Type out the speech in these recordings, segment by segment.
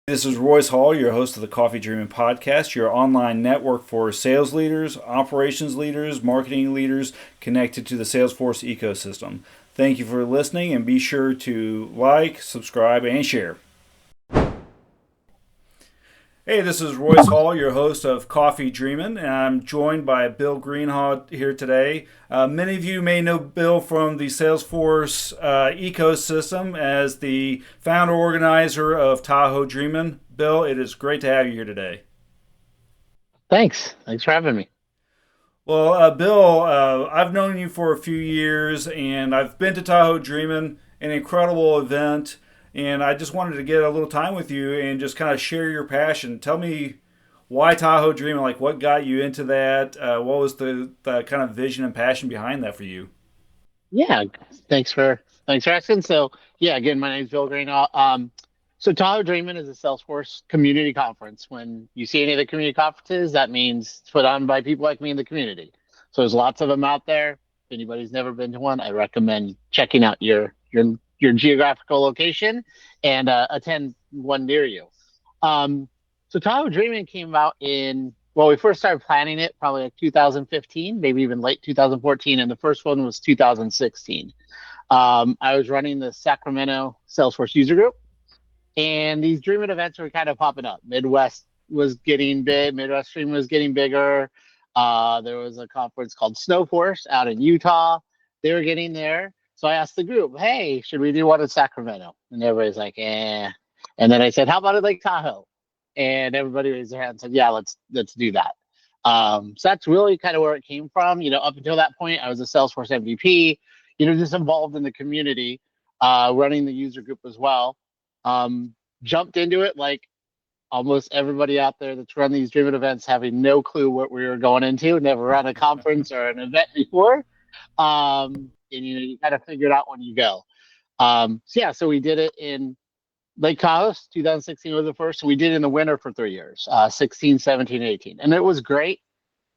This is Royce Hall, your host of the Coffee Dreamin podcast, your online network for sales leaders, operations leaders, marketing leaders connected to the Salesforce ecosystem. Thank you for listening, and be sure to like, subscribe, and share. Hey, this is Royce Hall, your host of Coffee Dreamin, and I'm joined by Bill Greenhaw here today. Many of you may know Bill from the Salesforce ecosystem as the founder organizer of Tahoe Dreamin. Bill, it is great to have you here today. Thanks. Thanks for having me. Well, Bill, I've known you for a few years, and I've been to Tahoe Dreamin', an incredible event, and I just wanted to get a little time with you and just kind of share your passion. Tell me why Tahoe Dreamin', like what got you into that? What was the kind of vision and passion behind that for you? Yeah, thanks for asking. Again, my name is Bill Greenhaw. So Tahoe Dreamin is a Salesforce community conference. When you see any of the community conferences, that means it's put on by people like me in the community. So there's lots of them out there. If anybody's never been to one, I recommend checking out your geographical location and attend one near you. Um, so Tahoe Dreamin came out we first started planning it probably like 2015, maybe even late 2014, and the first one was 2016. I was running the Sacramento Salesforce user group, and these Dreamin events were kind of popping up. Midwest was getting big, Midwest Dream was getting bigger. There was a conference called Snowforce out in Utah. They were getting there. So I asked the group, hey, should we do one in Sacramento? And everybody's like, eh. And then I said, how about it Lake Tahoe? And everybody raised their hand and said, yeah, let's do that. So that's really kind of where it came from. Up until that point, I was a Salesforce MVP, just involved in the community, running the user group as well. Jumped into it like almost everybody out there that's run these driven events, having no clue what we were going into, never run a conference or an event before. And you kind of figure it out when you go. So we did it in Lake Tahoe. 2016 was the first. So we did it in the winter for 3 years, 16, 17, 18. And it was great.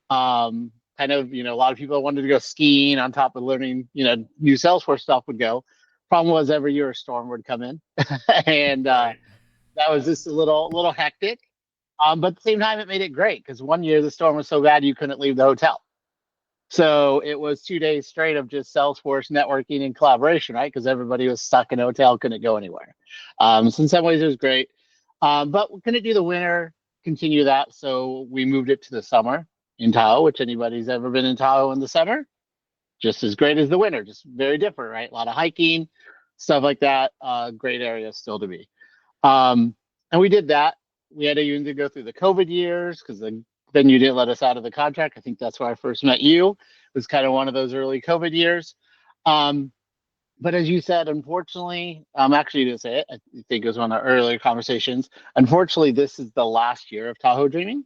A lot of people wanted to go skiing on top of learning, new Salesforce stuff would go. Problem was every year a storm would come in. and Right. that was just a little hectic. But at the same time, it made it great because one year the storm was so bad you couldn't leave the hotel. So it was 2 days straight of just Salesforce networking and collaboration, right? Because everybody was stuck in a hotel, couldn't go anywhere. So in some ways it was great. But we couldn't do the winter, continue that. So we moved it to the summer in Tahoe, which anybody's ever been in Tahoe in the summer, just as great as the winter, just very different, right? A lot of hiking, stuff like that. Great area still to be. And we did that. We had to even go through the COVID years because then you didn't let us out of the contract. I think that's where I first met you. It was kind of one of those early COVID years. Um, but as you said, unfortunately, actually you didn't say it. I think it was one of our earlier conversations. Unfortunately, this is the last year of Tahoe Dreaming.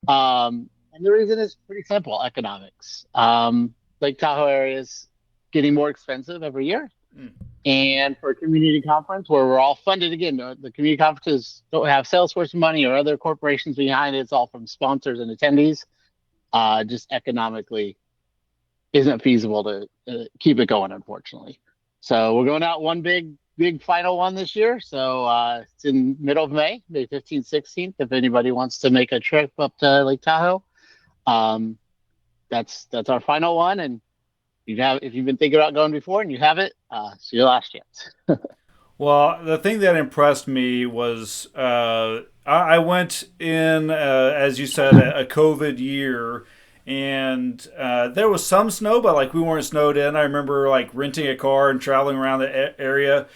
And the reason is pretty simple: economics. Lake Tahoe area is getting more expensive every year. Mm. And for a community conference where we're all funded again, the community conferences don't have Salesforce money or other corporations behind it. It's all from sponsors and attendees. Just economically isn't feasible to keep it going, unfortunately. So we're going out one big final one this year. So it's in middle of May 15th, 16th. If anybody wants to make a trip up to Lake Tahoe, um, that's our final one. And if you've been thinking about going before and you haven't, it's your last chance. Well, the thing that impressed me was I went in, as you said, a COVID year, and there was some snow, but like we weren't snowed in. I remember like renting a car and traveling around the area.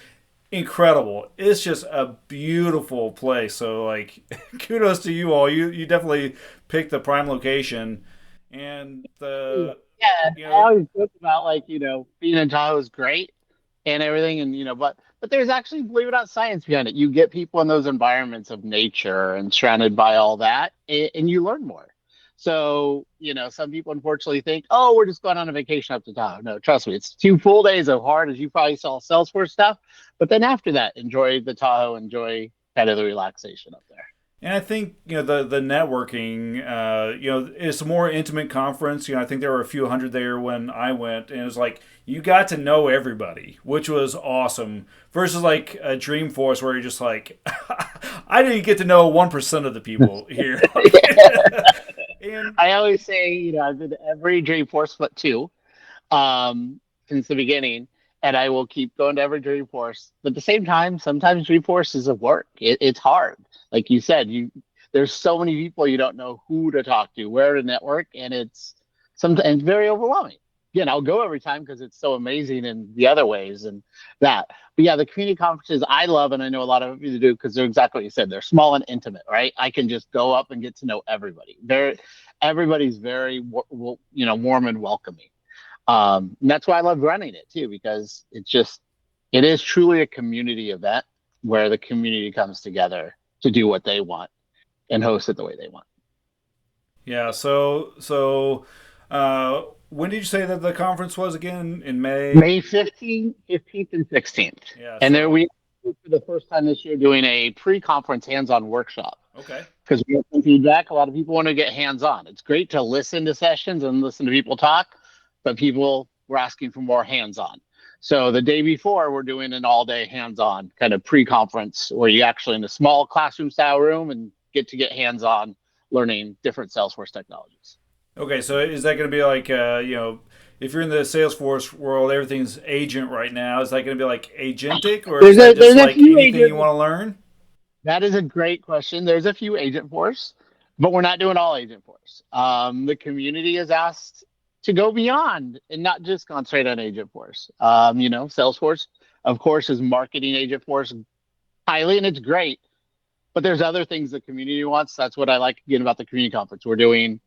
Incredible! It's just a beautiful place. So like, kudos to you all. You definitely picked the prime location, and Yeah, you I know always joke about being in Tahoe is great and everything, and but there's actually, believe it or not, science behind it. You get people in those environments of nature and surrounded by all that, and you learn more. So some people unfortunately think, oh, we're just going on a vacation up to Tahoe. No, trust me, it's 2 full days of hard, as you probably saw, Salesforce stuff. But then after that, enjoy the Tahoe, enjoy kind of the relaxation up there. And I think the networking, it's a more intimate conference. I think there were a few hundred there when I went, and it was like you got to know everybody, which was awesome. Versus like a Dreamforce where you're just like, I didn't get to know 1% of the people here. And I always say, I've been to every Dreamforce but two, since the beginning, and I will keep going to every Dreamforce. But at the same time, sometimes Dreamforce is a work. It's hard, like you said. There's so many people you don't know who to talk to, where to network, and it's sometimes very overwhelming. Again, I'll go every time because it's so amazing in the other ways and that. But yeah, the community conferences I love, and I know a lot of you do because they're exactly what you said. They're small and intimate, right? I can just go up and get to know everybody. Everybody's very warm and welcoming. And that's why I love running it too, because it is truly a community event where the community comes together to do what they want and host it the way they want. yeah, when did you say that the conference was again? In May? May 15th, and 16th. Yeah, And there so we, for the first time this year, doing a pre-conference hands-on workshop okay. because we have some feedback. A lot of people want to get hands-on. It's great to listen to sessions and listen to people talk, but people were asking for more hands-on. So the day before, we're doing an all-day hands-on kind of pre-conference where you actually in a small classroom-style room and get hands-on learning different Salesforce technologies. Okay, so is that going to be like, if you're in the Salesforce world, everything's agent right now. Is that going to be like agentic, or is that just There's a like few anything you agent. want to learn? That is a great question. There's a few agent force, but we're not doing all agent force. The community has asked to go beyond and not just concentrate on agent force. Salesforce, of course, is marketing agent force highly, and it's great. But there's other things the community wants. That's what I like again about the community conference. We're doing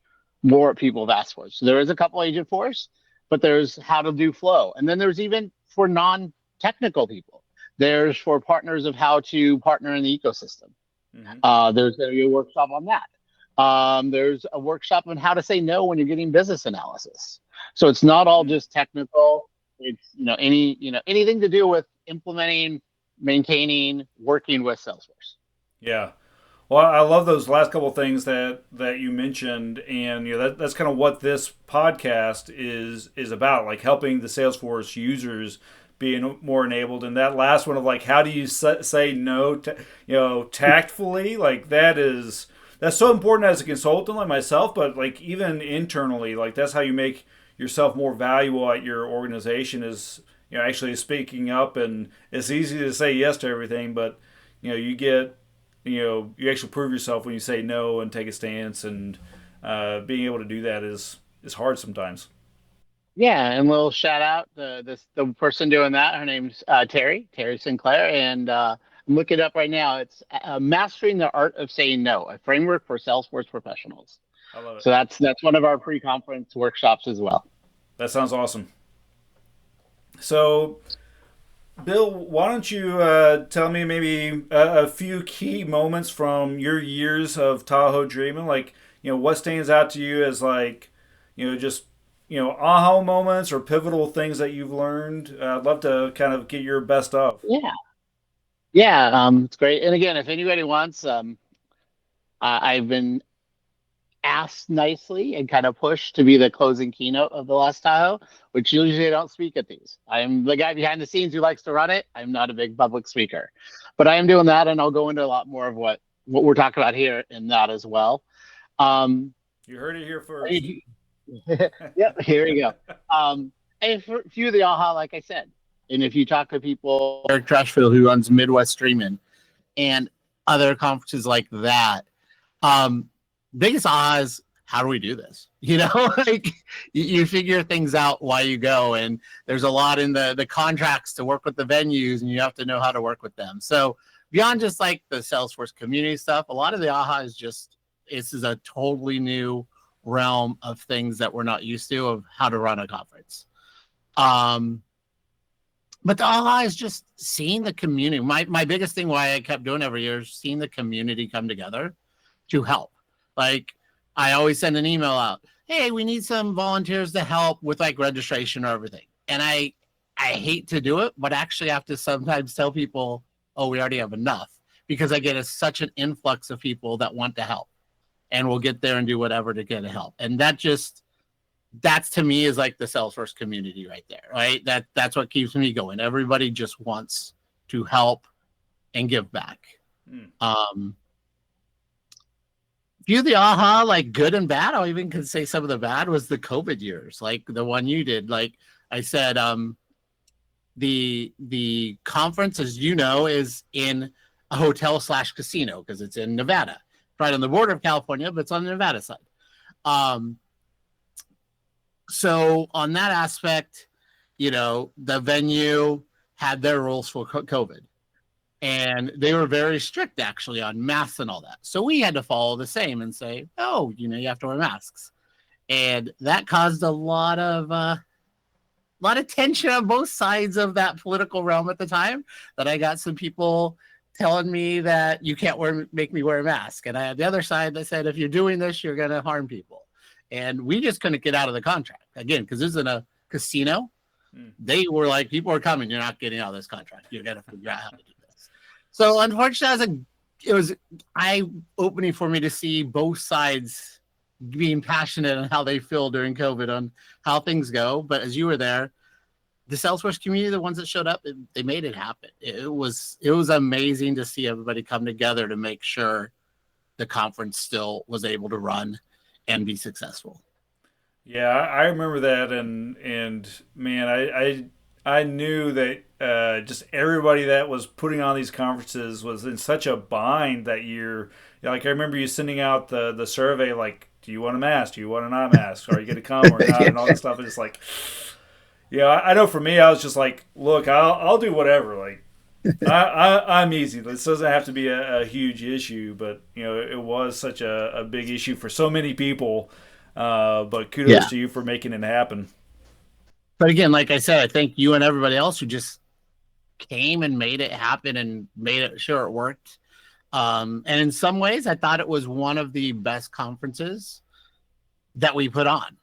more what people have asked for. So there is a couple agent force, but there's how to do flow. And then there's even for non-technical people. There's for partners of how to partner in the ecosystem. Hmm. There's going to be a workshop on that. There's a workshop on how to say no when you're getting business analysis. So it's not all just technical. It's anything to do with implementing, maintaining, working with Salesforce. Yeah. Well, I love those last couple of things that you mentioned, and that's kind of what this podcast is about, like helping the Salesforce users being more enabled. And that last one of like, how do you say no, tactfully? Like that's so important as a consultant like myself, but like even internally, like that's how you make yourself more valuable at your organization is actually speaking up. And it's easy to say yes to everything, but you get you actually prove yourself when you say no and take a stance, and being able to do that is hard sometimes. Yeah, and we'll shout out the person doing that. Her name's Terry Sinclair, and I'm looking it up right now. It's Mastering the Art of Saying No, a framework for Salesforce professionals. I love it. So that's one of our pre-conference workshops as well. That sounds awesome. So, Bill, why don't you tell me maybe a few key moments from your years of Tahoe Dreamin'? Like, what stands out to you as like, just aha moments or pivotal things that you've learned. I'd love to kind of get your best of. Yeah, yeah, it's great. And again, if anybody wants, I've been asked nicely and kind of pushed to be the closing keynote of the last Tahoe, which usually I don't speak at these. I'm the guy behind the scenes who likes to run it. I'm not a big public speaker, but I am doing that, and I'll go into a lot more of what we're talking about here in that as well. Um, You heard it here first. yep, here we go. And for a few of the AHA, like I said, and if you talk to people, Eric Trashfield, who runs Midwest Dreamin' and other conferences like that, biggest AHA is how do we do this? Like you figure things out while you go, and there's a lot in the contracts to work with the venues, and you have to know how to work with them. So beyond just like the Salesforce community stuff, a lot of the AHA is just this is a totally new realm of things that we're not used to of how to run a conference. But the AHA is just seeing the community. My biggest thing why I kept doing every year is seeing the community come together to help. Like I always send an email out, hey, we need some volunteers to help with like registration or everything. And I hate to do it, but actually have to sometimes tell people, oh, we already have enough, because I get such an influx of people that want to help and will get there and do whatever to get help. And that's to me is like the Salesforce community right there, right? That's what keeps me going. Everybody just wants to help and give back. few of the aha, like good and bad. I even could say some of the bad was the COVID years, like the one you did. Like I said, the conference, as you know, is in a hotel slash casino because it's in Nevada, right on the border of California, but it's on the Nevada side. Um, so on that aspect, the venue had their rules for COVID, and they were very strict actually on masks and all that. So we had to follow the same and say, oh, you have to wear masks, and that caused a lot of tension on both sides of that political realm at the time. That I got some people telling me that you can't make me wear a mask, and I had the other side that said if you're doing this, you're going to harm people, and we just couldn't get out of the contract again because this is in a casino. They were like, people are coming, you're not getting out of this contract. You got to figure out how to do this. So unfortunately, it was eye-opening for me to see both sides being passionate on how they feel during COVID, on how things go. But as you were there, the Salesforce community, the ones that showed up, they made it happen. It was amazing to see everybody come together to make sure the conference still was able to run and be successful. Yeah, I remember that, and man, I knew that just everybody that was putting on these conferences was in such a bind that year. Like I remember you sending out the survey, like, do you want a mask? Do you want a not mask? Are you going to come or not? And all this stuff. And it's like, yeah, I know for me, I was just like, look, I'll do whatever. Like, I'm easy. This doesn't have to be a huge issue, but it was such a big issue for so many people. But kudos Yeah. to you for making it happen. But again, like I said, I think you and everybody else who just came and made it happen and made it sure it worked. And in some ways, I thought it was one of the best conferences that we put on.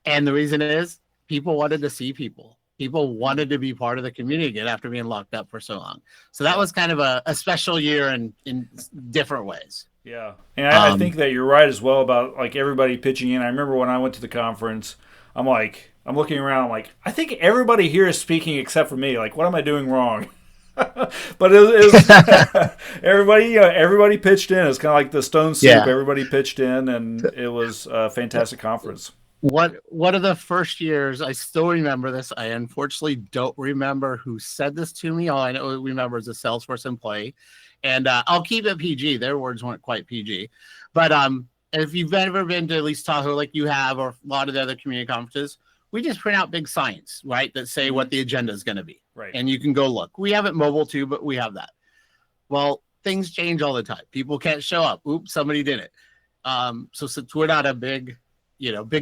And the reason is people wanted to see people. People wanted to be part of the community again after being locked up for so long. So that Yeah. was kind of a special year in different ways. Yeah, and I think Um, that you're right as well about like everybody pitching in. I remember when I went to the conference, I'm looking around, I'm like, I think everybody here is speaking except for me. Like, what am I doing wrong? But it was everybody, everybody pitched in. It's kind of like the Stone Soup. yeah. Everybody pitched in, and it was a fantastic conference. One of the first years, I still remember this. I unfortunately don't remember who said this to me. All I know remember is a Salesforce employee, and I'll keep it PG. Their words weren't quite PG, but if you've ever been to at least Tahoe, like you have, or a lot of the other community conferences, we just print out big signs, right, that say what the agenda is going to be, Right. and you can go look. We have it mobile too, but we have that. Well, things change all the time. People can't show up. Oops, somebody did it. So since we're not a big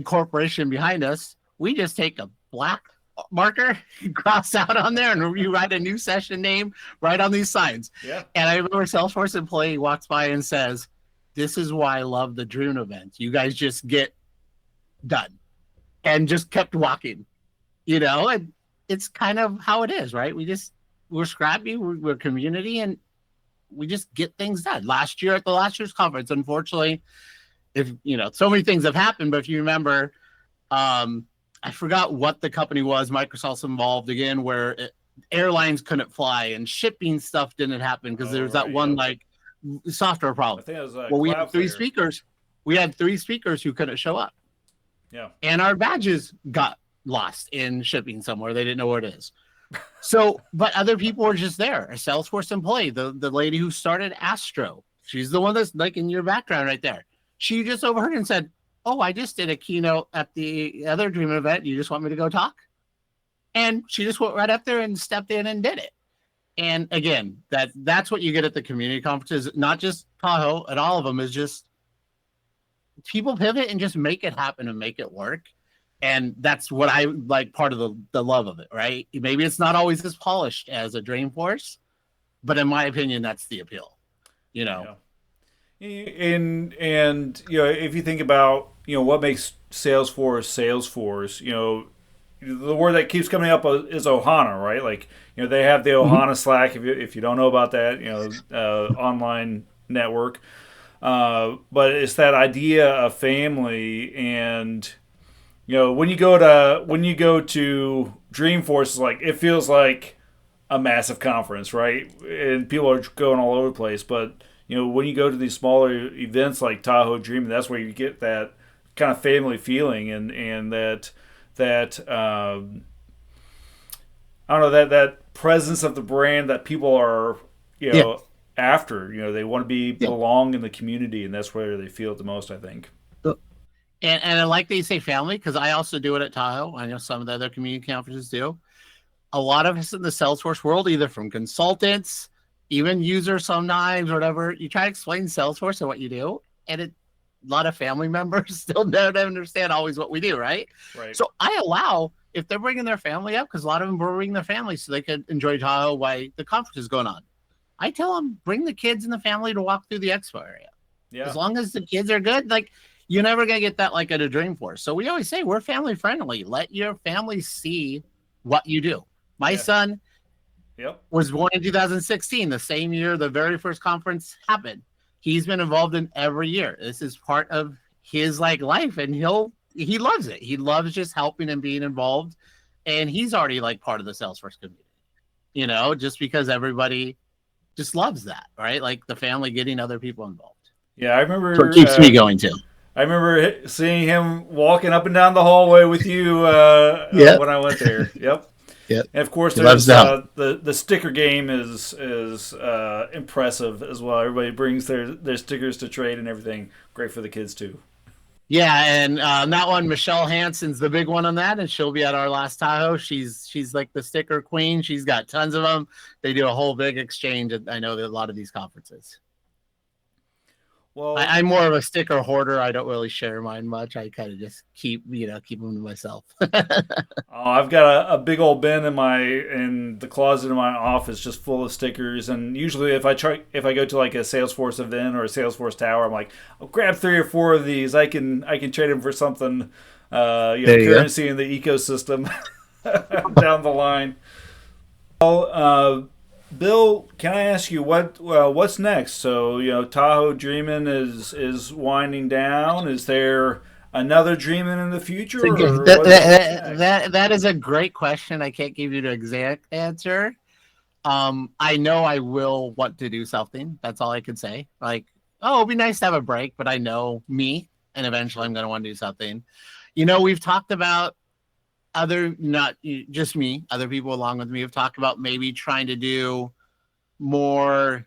corporation behind us, we just take a black marker, cross out on there, and you write a new session name right on these signs. Yeah. And I remember a Salesforce employee walks by and says, "This is why I love the Dream event. You guys just get done," and just kept walking. And it's kind of how it is, right? We're scrappy, we're community, and we just get things done. At the last year's conference, unfortunately, if so many things have happened, but if you remember, I forgot what the company was. Microsoft's involved again, where airlines couldn't fly and shipping stuff didn't happen because there was that Right, one yeah. like software I problem. think it was Well, we had three Cloudflare. speakers. We had three speakers who couldn't show up, Yeah. and our badges got lost in shipping somewhere. They didn't know where it is. So, but other people were just there. A Salesforce employee, the lady who started Astro, she's the one that's like in your background right there. She just overheard and said, "Oh, I just did a keynote at the other Dream event. You just want me to go talk?" And she just went right up there and stepped in and did it. And again, that's what you get at the community conferences, not just Tahoe, and all of them is just people pivot and just make it happen and make it work. And that's what I like, part of the love of it, right? Maybe it's not always as polished as a Dreamforce, but in my opinion, that's the appeal. You know, Yeah. And if you think about what makes Salesforce, the word that keeps coming up is Ohana, right? Like they have the Mhm. Ohana Slack. If you don't know about that, online network. But it's that idea of family, and when you go to Dreamforce, it's like it feels like a massive conference, right? And people are going all over the place, but when you go to these smaller events like Tahoe Dreamin, that's where you get that kind of family feeling, and that I don't know, that presence of the brand that people are Yeah. after. They want to Yeah. belong in the community, and that's where they feel it the most, I think. And I like that you say family because I also do it at Tahoe. I know some of the other community conferences do. A lot of us in the Salesforce world, either from consultants, even users sometimes, or whatever, you try to explain Salesforce and what you do, and a lot of family members still don't understand always what we do, right? Right. So I allow if they're bringing their family up, because a lot of them were bringing their family so they could enjoy Tahoe while the conference is going on. I tell them bring the kids and the family to walk through the expo area. Yeah. As long as the kids are good, like you're never gonna get that like at a Dreamforce. So we always say we're family friendly. Let your family see what you do. My Yeah. son Yep. was born in 2016, the same year the very first conference happened. He's been involved in every year. This is part of his like life, and he loves it. He loves just helping and being involved, and he's already like part of the Salesforce community. Just because everybody just loves that, right? Like the family getting other people involved. Yeah, I So it remember. keeps me going too. I remember seeing him walking up and down the hallway with you Yeah, when I went there. Yep. yeah. And of course, He loves there's to help. the sticker game is impressive as well. Everybody brings their stickers to trade and everything. Great for the kids too. Yeah, and that one, Michelle Hansen's the big one on that, and she'll be at our last Tahoe. She's like the sticker queen. She's got tons of them. They do a whole big exchange. I know that a lot of these conferences. Well, I'm more of a sticker hoarder. I don't really share mine much. I kind of just keep them to myself. I've got a big old bin in the closet in my office just full of stickers. And usually, if I go to like a Salesforce event or a Salesforce tower, I'm like, I'll grab 3 or 4 of these. I can trade them for something, There you go. currency in the ecosystem down the line. Well, Bill, can I ask you what's next? So Tahoe Dreamin is winding down. Is there another Dreamin in the future, or That, what's that, next? that, that is a great question. I can't give you the exact answer. I know I will want to do something. That's all I can say. Like, oh, it'd be nice to have a break, but I know me, and eventually I'm going to want to do something. We've talked about not just me, other people along with me have talked about maybe trying to do more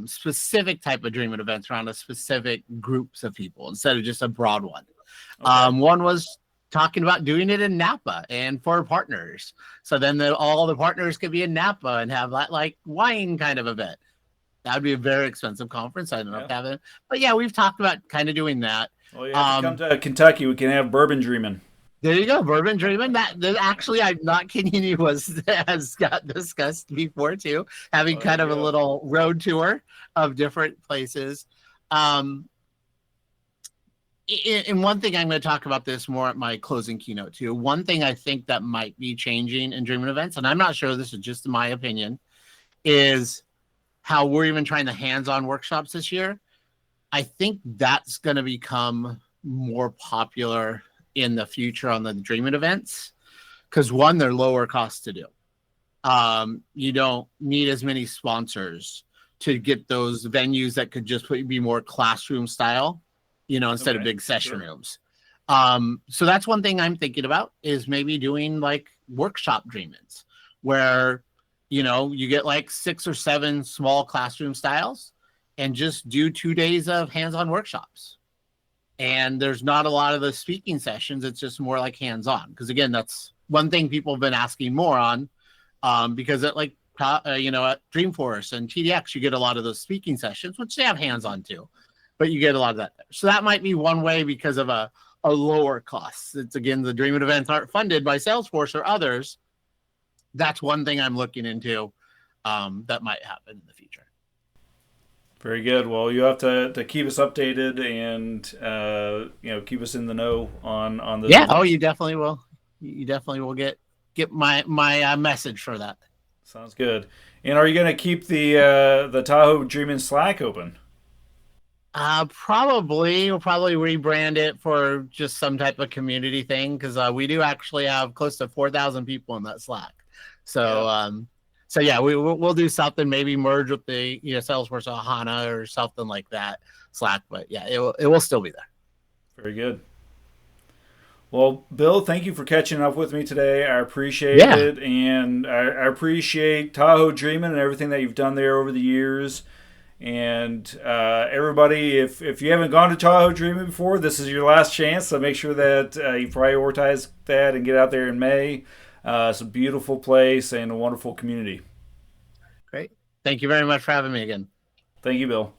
specific type of dreaming events around a specific groups of people instead of just a broad one. Okay. One was talking about doing it in Napa and for partners. So then all the partners could be in Napa and have that like wine kind of event. That would be a very expensive conference. I don't know Yeah. if having, but yeah, we've talked about kind of doing that. Well, you have to come to Kentucky. We can have bourbon dreaming. There you go, Bourbon Dreamin. That actually, I'm not kidding you, has got discussed before too, having Well, there kind you of a go. little road tour of different places. Um, and one thing I'm going to talk about this more at my closing keynote too. One thing I think that might be changing in Dreaming events, and I'm not sure, this is just my opinion, is how we're even trying the hands-on workshops this year. I think that's going to become more popular in the future on the Dreaming events because one, they're lower cost to do. You don't need as many sponsors to get those venues that could just be more classroom style, instead of Okay. big session Sure. rooms. So that's one thing I'm thinking about is maybe doing like workshop Dreamins where, you get like 6 or 7 small classroom styles and just do 2 days of hands-on workshops. And there's not a lot of the speaking sessions. It's just more like hands-on. Because again, that's one thing people have been asking more on because at at Dreamforce and TDX, you get a lot of those speaking sessions, which they have hands-on too, but you get a lot of that there. So that might be one way because of a lower cost. It's again, the Dreaming events aren't funded by Salesforce or others. That's one thing I'm looking into that might happen in the future. Very good. Well, you have to keep us updated and keep us in the know on those Yeah. Oh, events. you definitely will. You definitely will get my message for that. Sounds good. And are you going to keep the Tahoe Dreamin' Slack open? Probably we'll probably rebrand it for just some type of community thing because we do actually have close to 4,000 people in that Slack. So Yeah. So yeah, we'll do something, maybe merge with the Salesforce Ohana or something like that, Slack. But yeah, it will still be there. Very good. Well, Bill, thank you for catching up with me today. I appreciate Yeah, it, and I appreciate Tahoe Dreamin and everything that you've done there over the years. And everybody, if you haven't gone to Tahoe Dreamin before, this is your last chance. So make sure that you prioritize that and get out there in May. It's a beautiful place and a wonderful community. great. Thank you very much for having me again. Thank you, Bill.